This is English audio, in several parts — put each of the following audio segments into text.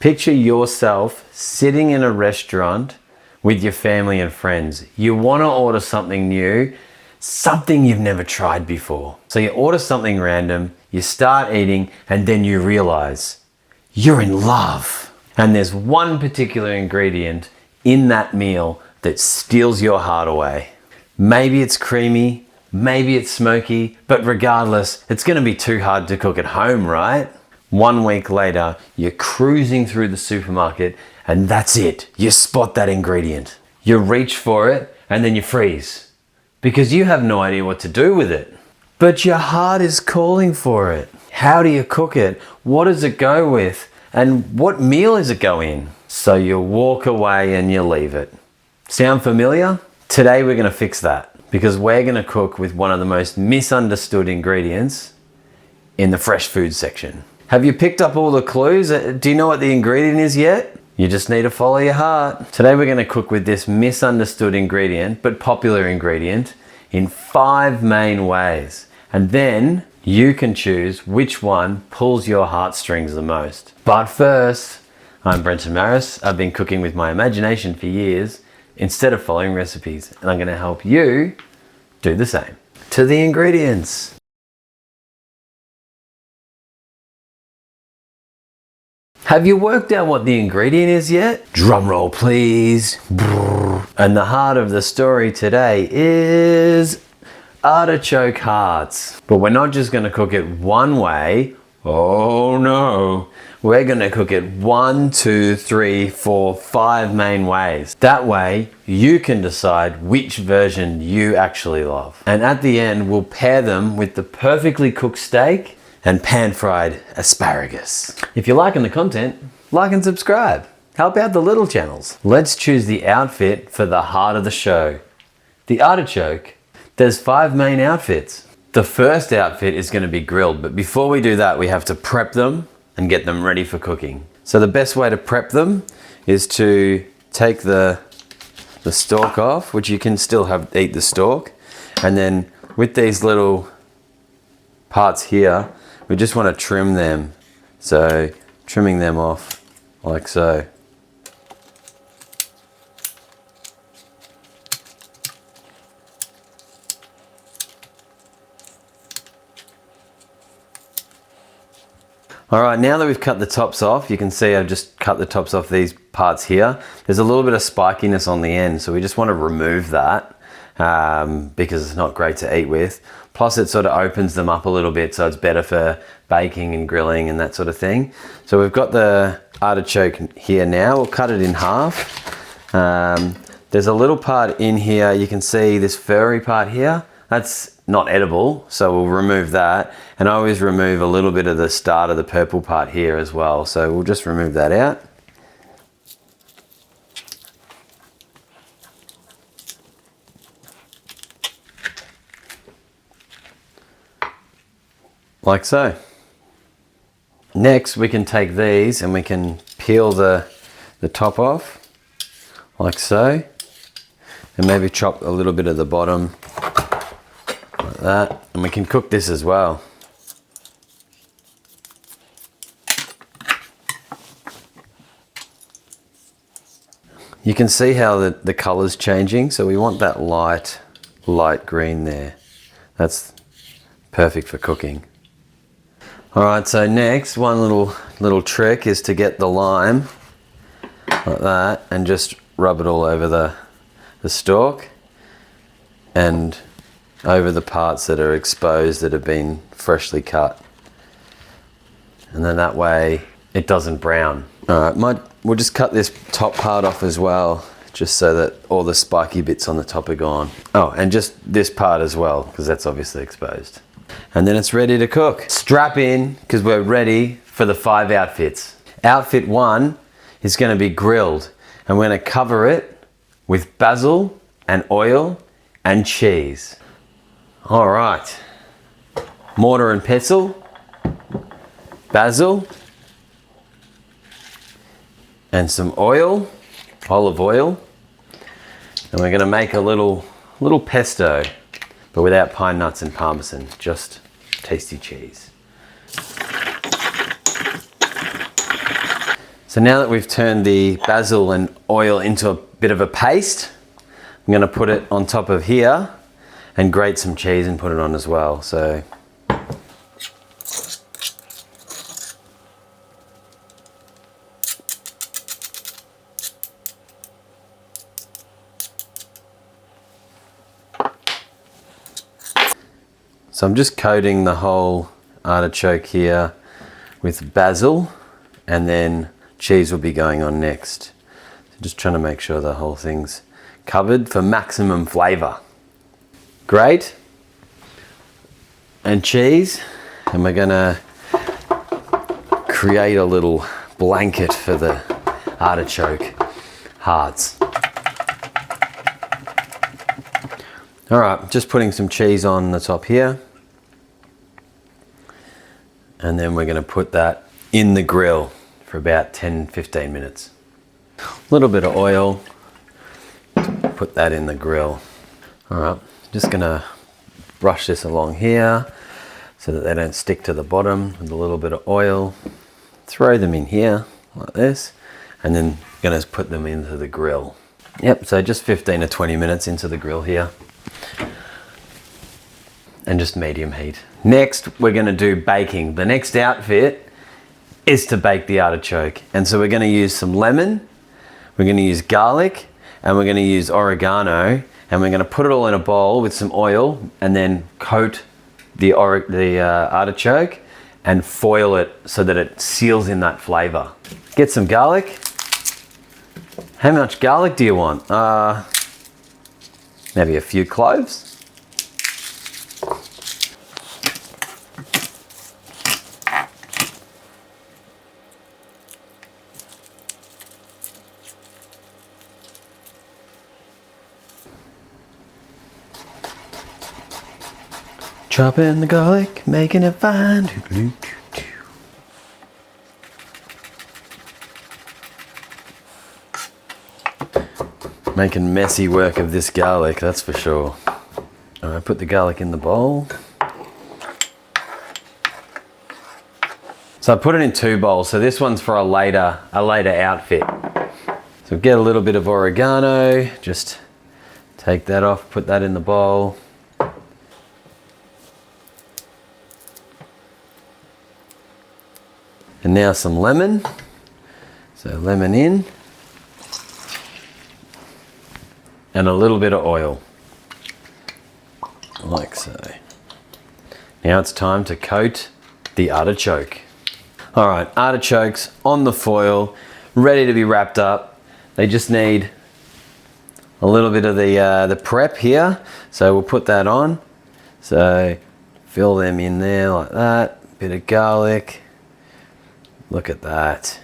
Picture yourself sitting in a restaurant with your family and friends. You want to order something new, something you've never tried before. So you order something random, you start eating, and then you realize you're in love. And there's one particular ingredient in that meal that steals your heart away. Maybe it's creamy, maybe it's smoky, but regardless, it's gonna be too hard to cook at home, right? 1 week later, you're cruising through the supermarket and that's it. You spot that ingredient. You reach for it and then you freeze because you have no idea what to do with it. But your heart is calling for it. How do you cook it? What does it go with? And what meal does it go in? So you walk away and you leave it. Sound familiar? Today we're gonna fix that because we're gonna cook with one of the most misunderstood ingredients in the fresh food section. Have you picked up all the clues? Do you know what the ingredient is yet? You just need to follow your heart. Today we're gonna cook with this misunderstood ingredient, but popular ingredient, in 5 main ways. And then you can choose which one pulls your heartstrings the most. But first, I'm Brenton Maris. I've been cooking with my imagination for years instead of following recipes, and I'm gonna help you do the same. To the ingredients. Have you worked out what the ingredient is yet? Drum roll, please. And the heart of the story today is artichoke hearts. But we're not just gonna cook it one way. Oh no. We're gonna cook it 1, 2, 3, 4, 5 main ways. That way, you can decide which version you actually love. And at the end, we'll pair them with the perfectly cooked steak and pan-fried asparagus. If you're liking the content, like and subscribe. Help out the little channels. Let's choose the outfit for the heart of the show. The artichoke. There's 5 main outfits. The first outfit is gonna be grilled, but before we do that, we have to prep them and get them ready for cooking. So the best way to prep them is to take the stalk off, which you can still eat the stalk, and then with these little parts here, we just want to trim them. So trimming them off like so. All right, now that we've cut the tops off, you can see I've just cut the tops off these parts here. There's a little bit of spikiness on the end, so we just want to remove that because it's not great to eat with. Plus it sort of opens them up a little bit, so it's better for baking and grilling and that sort of thing. So we've got the artichoke here now. We'll cut it in half. There's a little part in here, you can see this furry part here. That's not edible, so we'll remove that. And I always remove a little bit of the start of the purple part here as well. So we'll just remove that out. Like so. Next, we can take these and we can peel the top off, like so. And maybe chop a little bit of the bottom, like that. And we can cook this as well. You can see how the color's changing, so we want that light green there. That's perfect for cooking. All right, so next, one little trick is to get the lime like that and just rub it all over the stalk and over the parts that are exposed that have been freshly cut. And then that way it doesn't brown. All right, we'll just cut this top part off as well, just so that all the spiky bits on the top are gone. Oh, and just this part as well, because that's obviously exposed. And then it's ready to cook. Strap in, because we're ready for the 5 outfits. Outfit 1 is gonna be grilled, and we're gonna cover it with basil and oil and cheese. All right, mortar and pestle, basil, and some oil, olive oil. And we're gonna make a little pesto, but without pine nuts and parmesan, just tasty cheese. So now that we've turned the basil and oil into a bit of a paste, I'm gonna put it on top of here and grate some cheese and put it on as well. So I'm just coating the whole artichoke here with basil, and then cheese will be going on next. So just trying to make sure the whole thing's covered for maximum flavour. Grate and cheese, and we're gonna create a little blanket for the artichoke hearts. All right, just putting some cheese on the top here. And then we're gonna put that in the grill for about 10-15 minutes. A little bit of oil, put that in the grill. All right, just gonna brush this along here so that they don't stick to the bottom with a little bit of oil. Throw them in here like this, and then gonna put them into the grill. Yep, so just 15 or 20 minutes into the grill here. And just medium heat. Next, we're gonna do baking. The next outfit is to bake the artichoke. And so we're gonna use some lemon, we're gonna use garlic, and we're gonna use oregano, and we're gonna put it all in a bowl with some oil and then coat the artichoke and foil it so that it seals in that flavor. Get some garlic. How much garlic do you want? Maybe a few cloves. Chopping the garlic, making it fine. Making messy work of this garlic, that's for sure. All right, put the garlic in the bowl. So I put it in 2 bowls. So this one's for a later outfit. So get a little bit of oregano, just take that off, put that in the bowl. And now some lemon. So lemon in. And a little bit of oil. Like so. Now it's time to coat the artichoke. All right, artichokes on the foil, ready to be wrapped up. They just need a little bit of the prep here. So we'll put that on. So fill them in there like that. Bit of garlic. Look at that.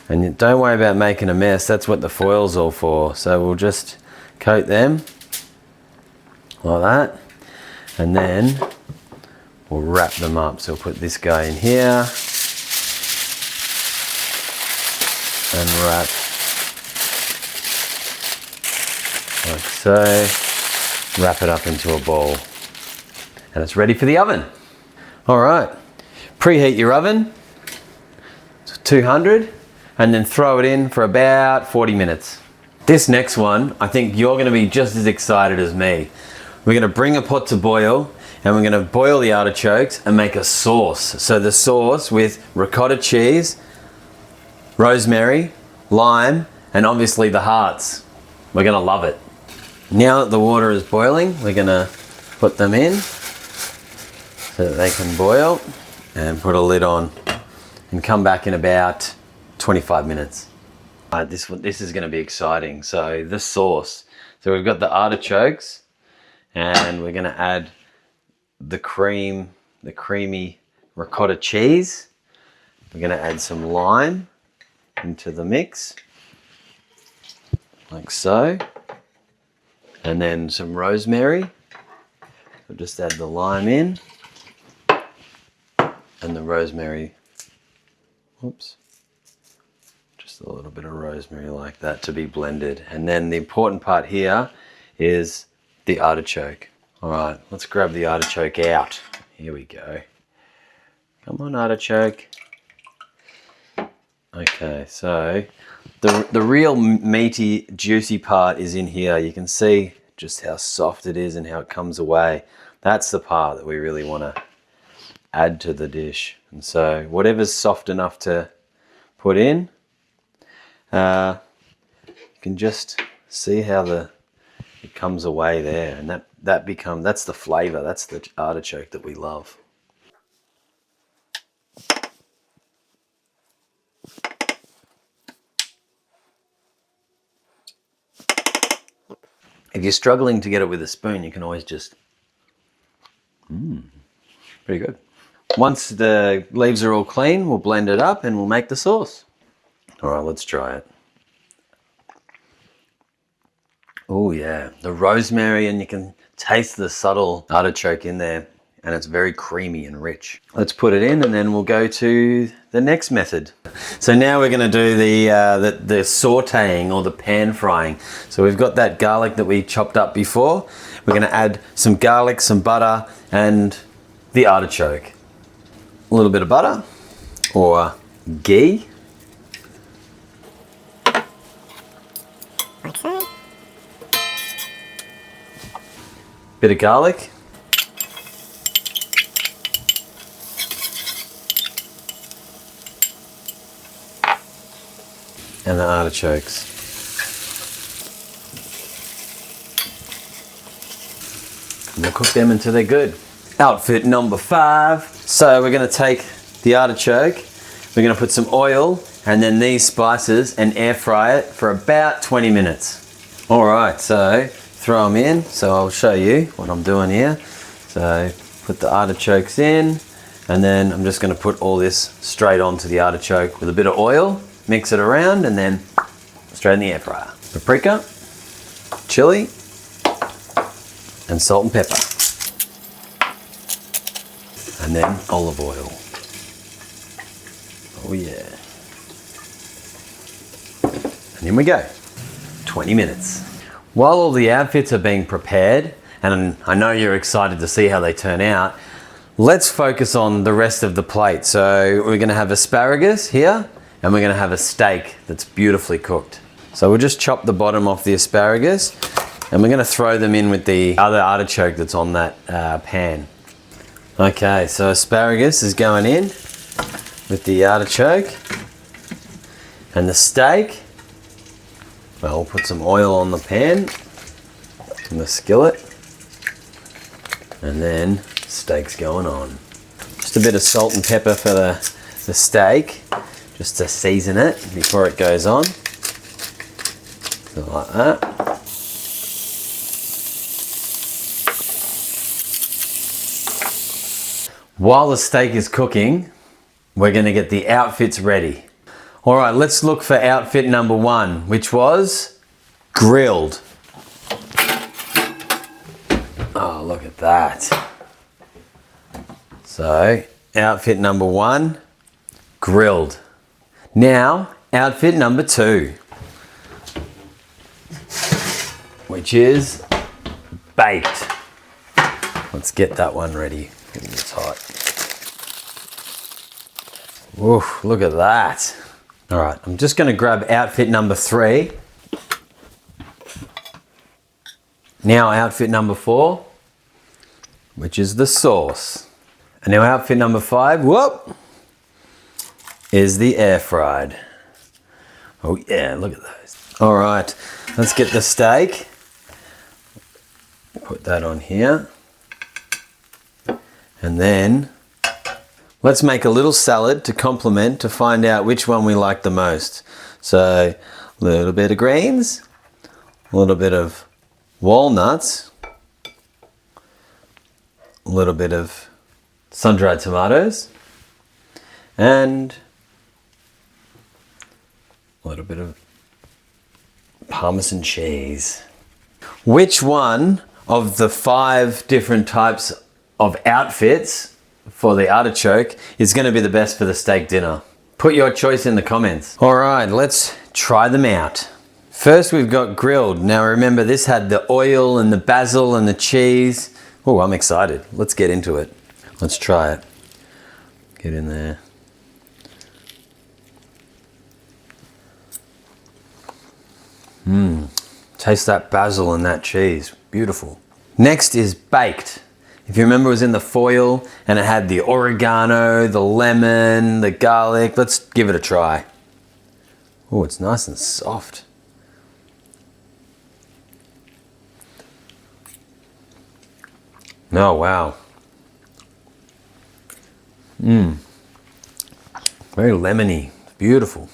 And don't worry about making a mess. That's what the foil's all for. So we'll just coat them like that. And then we'll wrap them up. So we'll put this guy in here. And wrap like so. Wrap it up into a ball. And it's ready for the oven. All right. Preheat your oven. 200, and then throw it in for about 40 minutes. This next one, I think you're gonna be just as excited as me. We're gonna bring a pot to boil, and we're gonna boil the artichokes and make a sauce. So the sauce with ricotta cheese, rosemary, lime, and obviously the hearts. We're gonna love it. Now that the water is boiling, we're gonna put them in so that they can boil, and put a lid on. And come back in about 25 minutes. This is going to be exciting. So the sauce. So we've got the artichokes, and we're going to add the creamy ricotta cheese. We're going to add some lime into the mix, like so, and then some rosemary. We'll just add the lime in, and the rosemary. Oops. Just a little bit of rosemary like that to be blended. And then the important part here is the artichoke. All right, let's grab the artichoke out. Here we go. Come on, artichoke. Okay, so the real meaty, juicy part is in here. You can see just how soft it is and how it comes away. That's the part that we really want to add to the dish. And so whatever's soft enough to put in, you can just see how it comes away there, and that's the flavor. That's the artichoke that we love. If you're struggling to get it with a spoon, you can always just pretty good. Once the leaves are all clean, we'll blend it up and we'll make the sauce. All right, let's try it. Oh yeah, the rosemary, and you can taste the subtle artichoke in there, and it's very creamy and rich. Let's put it in and then we'll go to the next method. So now we're going to do the sauteing or the pan frying. So we've got that garlic that we chopped up before. We're going to add some garlic, some butter, and the artichoke. A little bit of butter or ghee. Like so. Bit of garlic. And the artichokes. And we'll cook them until they're good. Outfit number 5. So we're going to take the artichoke, we're going to put some oil and then these spices and air fry it for about 20 minutes. All right, so throw them in. So I'll show you what I'm doing here. So put the artichokes in, and then I'm just going to put all this straight onto the artichoke with a bit of oil. Mix it around and then straight in the air fryer. Paprika, chili, and salt and pepper. And then olive oil. Oh yeah. And in we go. 20 minutes. While all the outfits are being prepared, and I know you're excited to see how they turn out, let's focus on the rest of the plate. So we're going to have asparagus here, and we're going to have a steak that's beautifully cooked. So we'll just chop the bottom off the asparagus, and we're going to throw them in with the other artichoke that's on that pan. Okay, so asparagus is going in with the artichoke, and the steak, well, we'll put some oil on the pan and the skillet, and then steak's going on. Just a bit of salt and pepper for the steak, just to season it before it goes on. So like that. While the steak is cooking, we're going to get the outfits ready. All right, let's look for outfit number 1, which was grilled. Oh, look at that. So, outfit number 1, grilled. Now, outfit number 2, which is baked. Let's get that one ready. Getting it tight. Oof, look at that. All right, I'm just going to grab outfit number 3. Now outfit number 4, which is the sauce. And now outfit number 5, whoop, is the air fried. Oh yeah, look at those. All right, let's get the steak. Put that on here. And then let's make a little salad to complement, to find out which one we like the most. So a little bit of greens, a little bit of walnuts, a little bit of sun-dried tomatoes, and a little bit of Parmesan cheese. Which one of the 5 different types of outfits for the artichoke is going to be the best for the steak dinner? Put your choice in the comments. All right, let's try them out. First we've got grilled. Now remember, this had the oil and the basil and the cheese. Oh, I'm excited. Let's get into it. Let's try it. Get in there. Taste that basil and that cheese. Beautiful. Next is baked. If you remember, it was in the foil and it had the oregano, the lemon, the garlic. Let's give it a try. Oh, it's nice and soft. Oh, wow. Very lemony. Beautiful.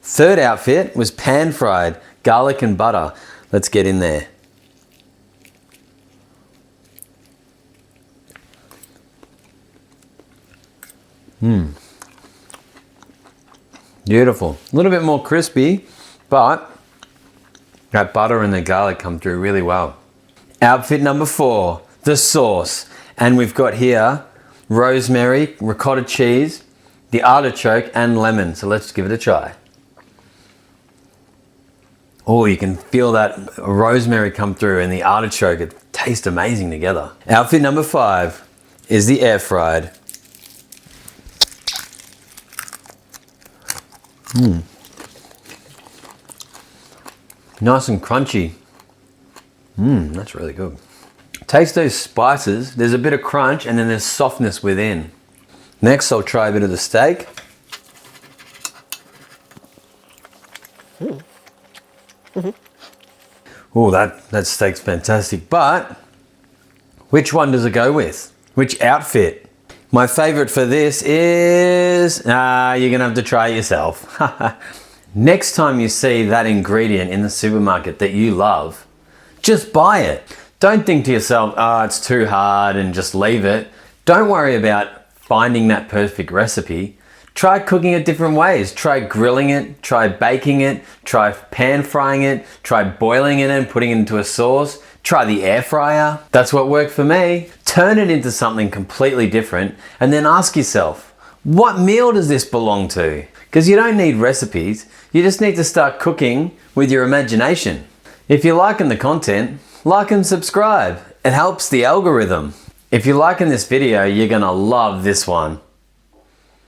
Third outfit was pan fried garlic and butter. Let's get in there. Beautiful. A little bit more crispy, but that butter and the garlic come through really well. Outfit number 4, the sauce. And we've got here rosemary, ricotta cheese, the artichoke and lemon. So let's give it a try. Oh, you can feel that rosemary come through and the artichoke. It tastes amazing together. Outfit number 5 is the air fried. Nice and crunchy. That's really good. Taste those spices. There's a bit of crunch and then there's softness within. Next, I'll try a bit of the steak. Oh, that steak's fantastic. But which one does it go with? Which outfit? My favorite for this is, you're gonna have to try it yourself. Next time you see that ingredient in the supermarket that you love, just buy it. Don't think to yourself, it's too hard and just leave it. Don't worry about finding that perfect recipe. Try cooking it different ways. Try grilling it, try baking it, try pan frying it, try boiling it and putting it into a sauce. Try the air fryer. That's what worked for me. Turn it into something completely different and then ask yourself, what meal does this belong to? Because you don't need recipes. You just need to start cooking with your imagination. If you're liking the content, like and subscribe. It helps the algorithm. If you're liking this video, you're gonna love this one.